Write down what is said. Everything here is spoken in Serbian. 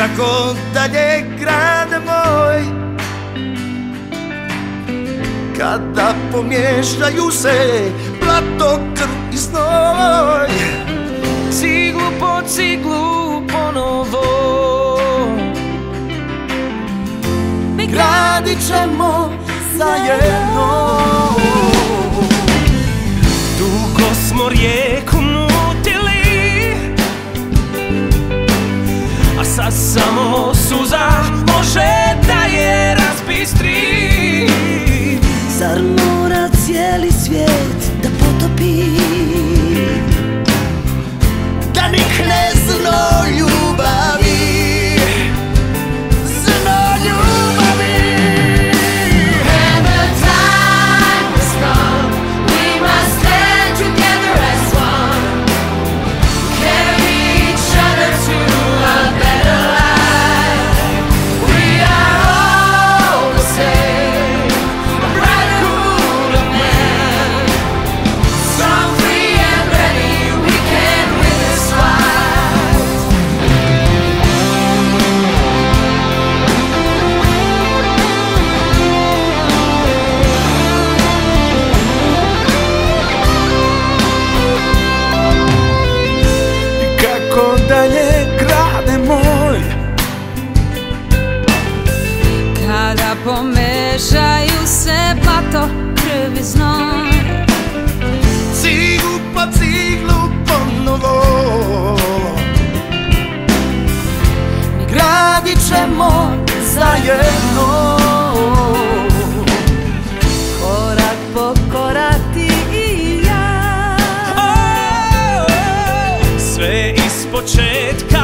kako dalje grade moj, kada pomiješaju se blato, krv i znoj. Ciglu po ciglu ponovo mi gradit ćemo zajedno. Dugo smo rijeku mutili, a sad samo suza može da je razbistri. Zar mora cijeli svijet da potopi, da nikne zno ljubavi, zno ljubavi. And the time has come, we must stand together as one, carry each other to a better life. We are all the same, a brotherhood of man, strong, free and ready, we can win this fight. I kako dalje grade moj, Kada pomešaju se blato, krv i znoj. ciglu po ciglu ponovo mi gradit ćemo zajedno. Korak po korak ti i ja, Sve ispočetka